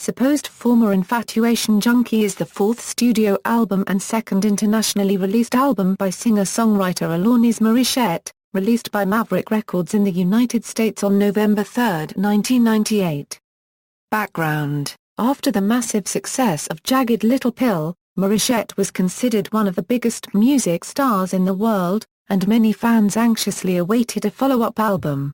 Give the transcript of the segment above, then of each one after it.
Supposed Former Infatuation Junkie is the fourth studio album and second internationally released album by singer-songwriter Alanis Morissette, released by Maverick Records in the United States on November 3, 1998. Background: after the massive success of Jagged Little Pill, Morissette was considered one of the biggest music stars in the world, and many fans anxiously awaited a follow-up album.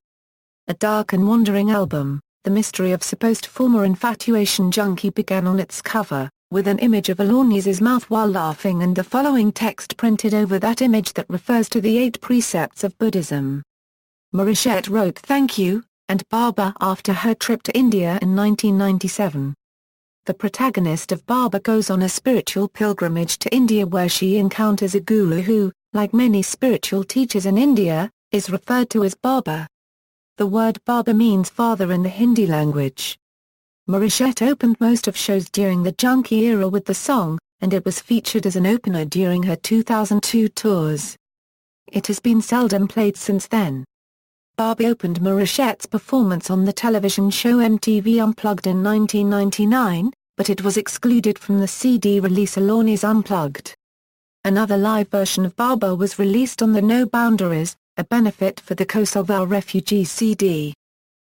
A dark and wandering album, The Mystery of Supposed Former Infatuation Junkie began on its cover, with an image of Alanis's mouth while laughing and the following text printed over that image that refers to the 8 precepts of Buddhism. Morissette wrote "Thank You" and "Baba" after her trip to India in 1997. The protagonist of Baba goes on a spiritual pilgrimage to India where she encounters a guru who, like many spiritual teachers in India, is referred to as Baba. The word Baba means father in the Hindi language. Morissette opened most of shows during the Junkie era with the song, and it was featured as an opener during her 2002 tours. It has been seldom played since then. Baba opened Morissette's performance on the television show MTV Unplugged in 1999, but it was excluded from the CD release Alanis Unplugged. Another live version of Baba was released on the No Boundaries, a benefit for the Kosovo refugees CD.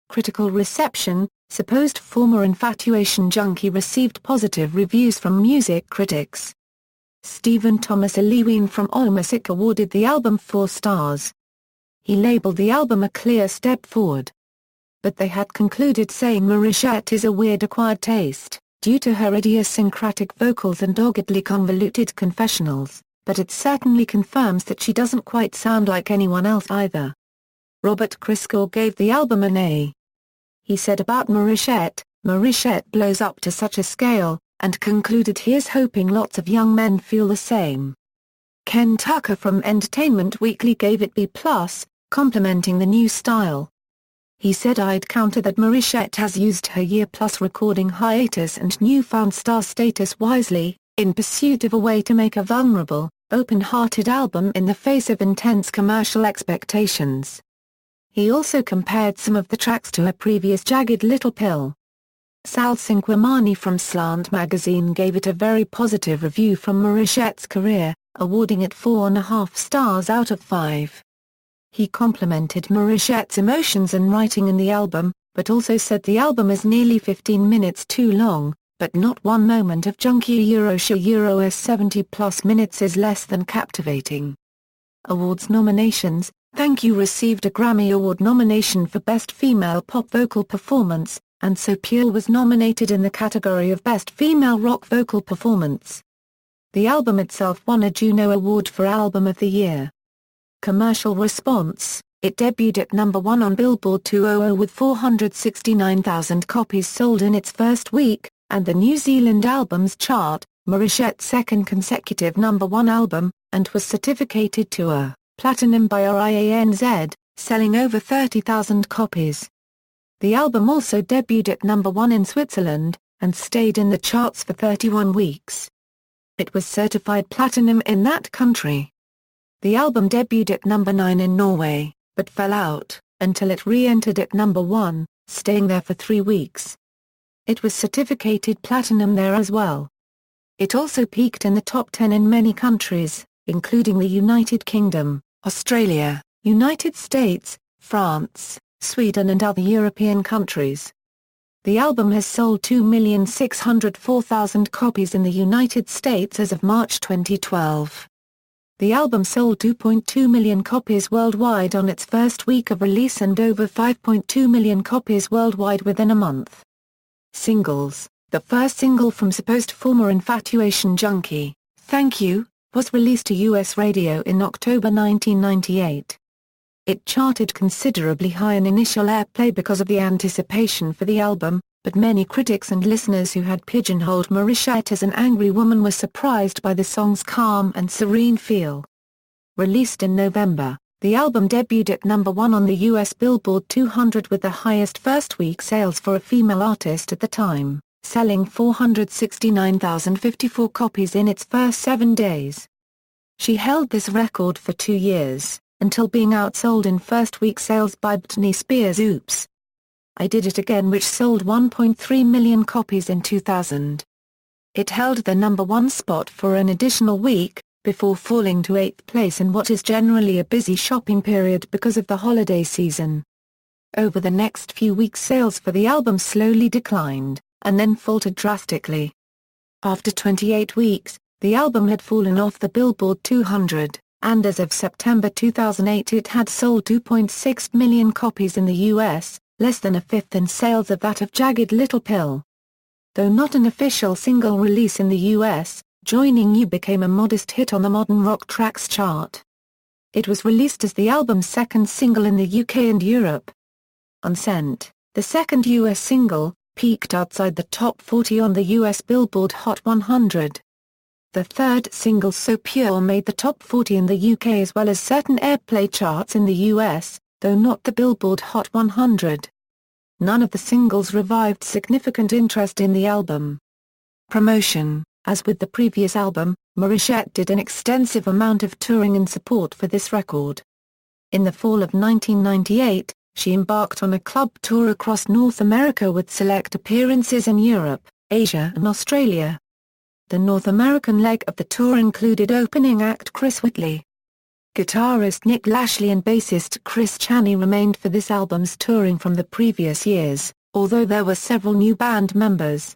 Critical reception: Supposed Former Infatuation Junkie received positive reviews from music critics. Stephen Thomas Aliwin from AllMusic awarded the album 4 stars. He labeled the album a clear step forward. But they had concluded saying Morissette is a weird acquired taste, due to her idiosyncratic vocals and doggedly convoluted confessionals, but it certainly confirms that she doesn't quite sound like anyone else either. Robert Christgau gave the album an A. He said about Morissette, "Morissette blows up to such a scale," and concluded here's hoping lots of young men feel the same. Ken Tucker from Entertainment Weekly gave it B+, complimenting the new style. He said I'd counter that Morissette has used her year-plus recording hiatus and newfound star status wisely, in pursuit of a way to make a vulnerable, open-hearted album in the face of intense commercial expectations. He also compared some of the tracks to her previous Jagged Little Pill. Sal Cinquemani from Slant magazine gave it a very positive review from Morissette's career, awarding it 4.5 stars out of 5. He complimented Morissette's emotions and writing in the album, but also said the album is nearly 15 minutes too long, but not one moment of junkie Euro 70+ minutes is less than captivating. Awards nominations: Thank You received a Grammy Award nomination for Best Female Pop Vocal Performance, and So Pure was nominated in the category of Best Female Rock Vocal Performance. The album itself won a Juno Award for Album of the Year. Commercial response: it debuted at number 1 on Billboard 200 with 469,000 copies sold in its first week, and the New Zealand Albums Chart, Morissette's second consecutive number 1 album, and was certificated to a platinum by RIANZ, selling over 30,000 copies. The album also debuted at number 1 in Switzerland, and stayed in the charts for 31 weeks. It was certified platinum in that country. The album debuted at number 9 in Norway, but fell out, until it re-entered at number 1, staying there for 3 weeks. It was certificated platinum there as well. It also peaked in the top 10 in many countries, including the United Kingdom, Australia, United States, France, Sweden and other European countries. The album has sold 2,604,000 copies in the United States as of March 2012. The album sold 2.2 million copies worldwide on its first week of release and over 5.2 million copies worldwide within a month. Singles: the first single from Supposed Former Infatuation Junkie, Thank You, was released to US radio in October 1998. It charted considerably high in initial airplay because of the anticipation for the album, but many critics and listeners who had pigeonholed Morissette as an angry woman were surprised by the song's calm and serene feel. Released in November, the album debuted at number 1 on the US Billboard 200 with the highest first-week sales for a female artist at the time, selling 469,054 copies in its first 7 days. She held this record for 2 years, until being outsold in first-week sales by Britney Spears' Oops. I Did It Again, which sold 1.3 million copies in 2000. It held the #1 spot for an additional week, before falling to 8th place in what is generally a busy shopping period because of the holiday season. Over the next few weeks, sales for the album slowly declined, and then faltered drastically. After 28 weeks, the album had fallen off the Billboard 200, and as of September 2008 it had sold 2.6 million copies in the US, less than a fifth in sales of that of Jagged Little Pill. Though not an official single release in the US, Joining You became a modest hit on the Modern Rock Tracks chart. It was released as the album's second single in the UK and Europe. Unsent, the second US single, peaked outside the top 40 on the US Billboard Hot 100. The third single, So Pure, made the top 40 in the UK as well as certain airplay charts in the US, though not the Billboard Hot 100. None of the singles revived significant interest in the album. Promotion. As with the previous album, Morissette did an extensive amount of touring in support for this record. In the fall of 1998, she embarked on a club tour across North America with select appearances in Europe, Asia and Australia. The North American leg of the tour included opening act Chris Whitley. Guitarist Nick Lashley and bassist Chris Chaney remained for this album's touring from the previous years, although there were several new band members.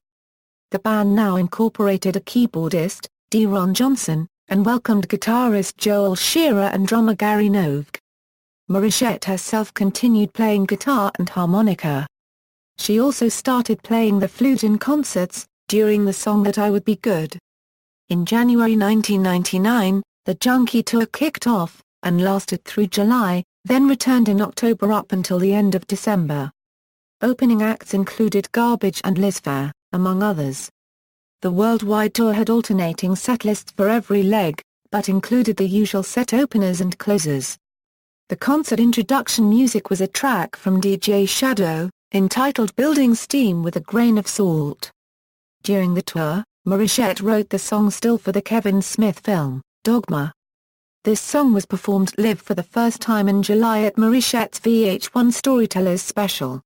The band now incorporated a keyboardist, Deron Johnson, and welcomed guitarist Joel Shearer and drummer Gary Novak. Morissette herself continued playing guitar and harmonica. She also started playing the flute in concerts, during the song That I Would Be Good. In January 1999, the Junkie tour kicked off, and lasted through July, then returned in October up until the end of December. Opening acts included Garbage and Liz Phair, among others. The worldwide tour had alternating setlists for every leg, but included the usual set openers and closers. The concert introduction music was a track from DJ Shadow, entitled Building Steam with a Grain of Salt. During the tour, Morissette wrote the song Still for the Kevin Smith film, Dogma. This song was performed live for the first time in July at Morissette's VH1 Storytellers special.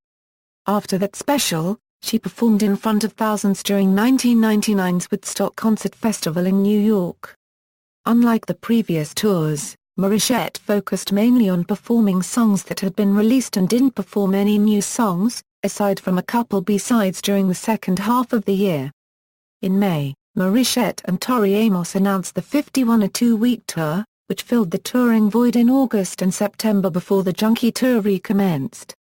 After that special, she performed in front of thousands during 1999's Woodstock Concert Festival in New York. Unlike the previous tours, Morissette focused mainly on performing songs that had been released and didn't perform any new songs, aside from a couple B-sides during the second half of the year. In May, Morissette and Tori Amos announced the 51, a 2-week tour, which filled the touring void in August and September before the Junkie tour recommenced.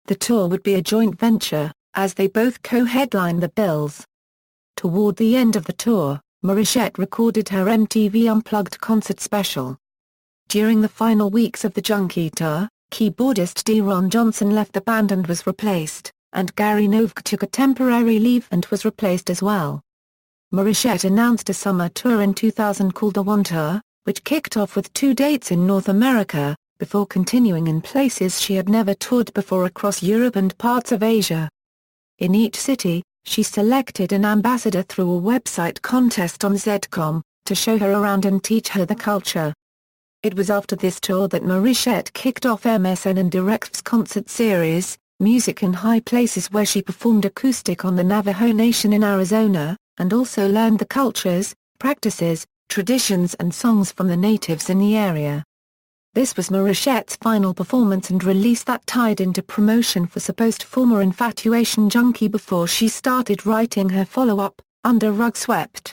The tour would be a joint venture, as they both co-headlined the bills. Toward the end of the tour, Morissette recorded her MTV Unplugged concert special. During the final weeks of the Junkie tour, keyboardist Deron Johnson left the band and was replaced, and Gary Novak took a temporary leave and was replaced as well. Morissette announced a summer tour in 2000 called the One Tour, which kicked off with 2 dates in North America, before continuing in places she had never toured before across Europe and parts of Asia. In each city, she selected an ambassador through a website contest on Zcom, to show her around and teach her the culture. It was after this tour that Morissette kicked off MSN and Direct's concert series, Music in High Places, where she performed acoustic on the Navajo Nation in Arizona, and also learned the cultures, practices, traditions and songs from the natives in the area. This was Morissette's final performance and release that tied into promotion for supposed Former Infatuation Junkie before she started writing her follow-up, Under Rug Swept.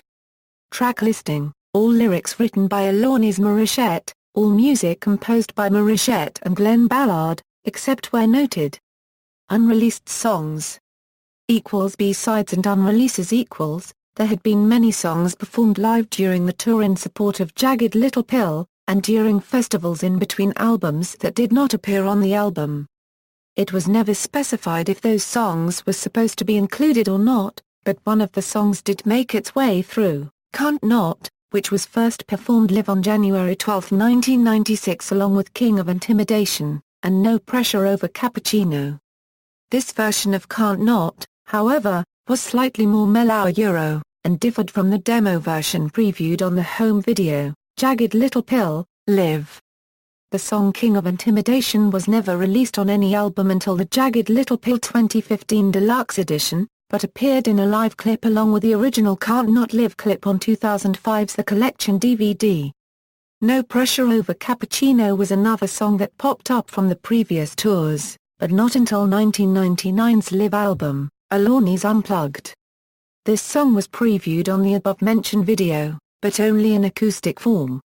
Track listing: all lyrics written by Alanis Morissette, all music composed by Morissette and Glenn Ballard, except where noted. Unreleased songs B-sides and unreleases. There had been many songs performed live during the tour in support of Jagged Little Pill, and during festivals in between albums that did not appear on the album. It was never specified if those songs were supposed to be included or not, but one of the songs did make its way through, Can't Not, which was first performed live on January 12, 1996 along with King of Intimidation, and No Pressure Over Cappuccino. This version of Can't Not, however, was slightly more mellow Euro, and differed from the demo version previewed on the home video, Jagged Little Pill, Live. The song King of Intimidation was never released on any album until the Jagged Little Pill 2015 Deluxe Edition, but appeared in a live clip along with the original Can't Not Live clip on 2005's The Collection DVD. No Pressure Over Cappuccino was another song that popped up from the previous tours, but not until 1999's Live album, Alanis Unplugged. This song was previewed on the above-mentioned video, but only in acoustic form.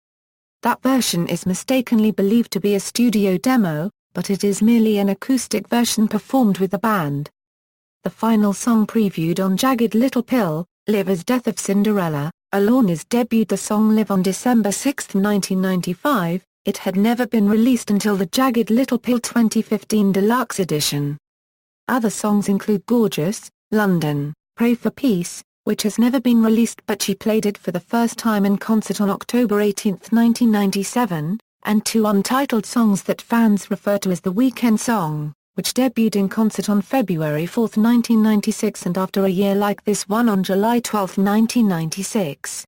That version is mistakenly believed to be a studio demo, but it is merely an acoustic version performed with the band. The final song previewed on Jagged Little Pill, Live is Death of Cinderella. Alanis debuted the song Live on December 6, 1995, it had never been released until the Jagged Little Pill 2015 Deluxe Edition. Other songs include Gorgeous, London, Pray for Peace, which has never been released but she played it for the first time in concert on October 18, 1997, and two untitled songs that fans refer to as The Weekend Song, which debuted in concert on February 4, 1996 and After a Year Like This One on July 12, 1996.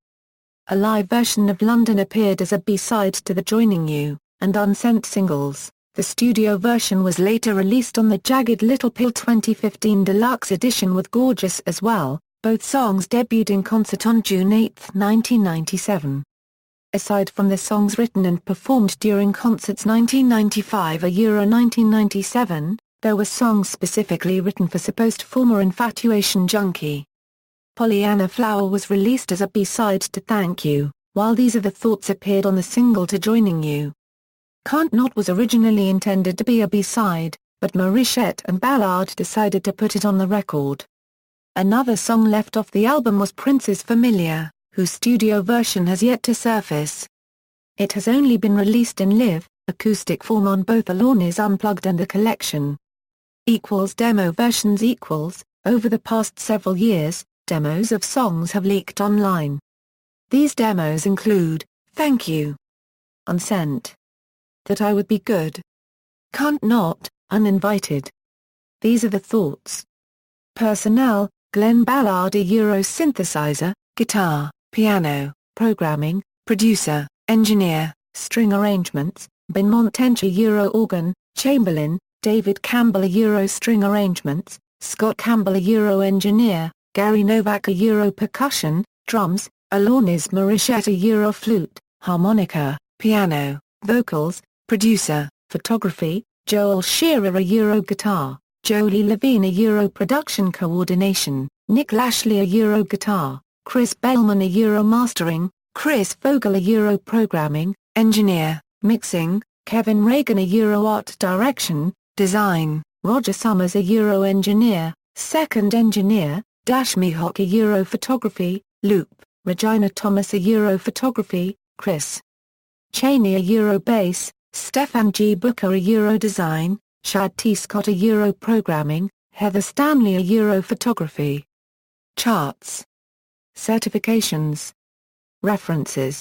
A live version of London appeared as a B-side to the Joining You and Unsent singles. The studio version was later released on the Jagged Little Pill 2015 Deluxe Edition with Gorgeous as well. Both songs debuted in concert on June 8, 1997. Aside from the songs written and performed during concerts 1995 or Euro 1997, there were songs specifically written for supposed Former Infatuation Junkie. Pollyanna Flower was released as a B-side to Thank You, while These Are the Thoughts appeared on the single to Joining You. Can't Not was originally intended to be a B-side, but Morissette and Ballard decided to put it on the record. Another song left off the album was Prince's Familiar, whose studio version has yet to surface. It has only been released in live, acoustic form on both Alanis Unplugged and The Collection. Demo versions Over the past several years, demos of songs have leaked online. These demos include, Thank You, Unsent, That I Would Be Good, Can't Not, Uninvited, These Are the Thoughts. Personnel, Glenn Ballard, a Euro synthesizer, guitar, piano, programming, producer, engineer, string arrangements, Ben Montench, a Euro organ, Chamberlain, David Campbell, a Euro string arrangements, Scott Campbell, a Euro engineer, Gary Novak, a Euro percussion, drums, Alanis Morissette, a Euro flute, harmonica, piano, vocals, producer, photography, Joel Shearer, a Euro guitar, Jolie Levine, a Euro production coordination, Nick Lashley, a Euro guitar, Chris Bellman, a Euro mastering, Chris Vogel, a Euro programming, engineer, mixing, Kevin Reagan, a Euro art direction, design, Roger Summers, a Euro engineer, second engineer, Dash Mihawk, a Euro photography, Loop, Regina Thomas, a Euro photography, Chris Cheney, a Euro bass, Stefan G. Booker, a Euro design, Chad T. Scott, a Euro programming, Heather Stanley, a Euro photography. Charts. Certifications. References.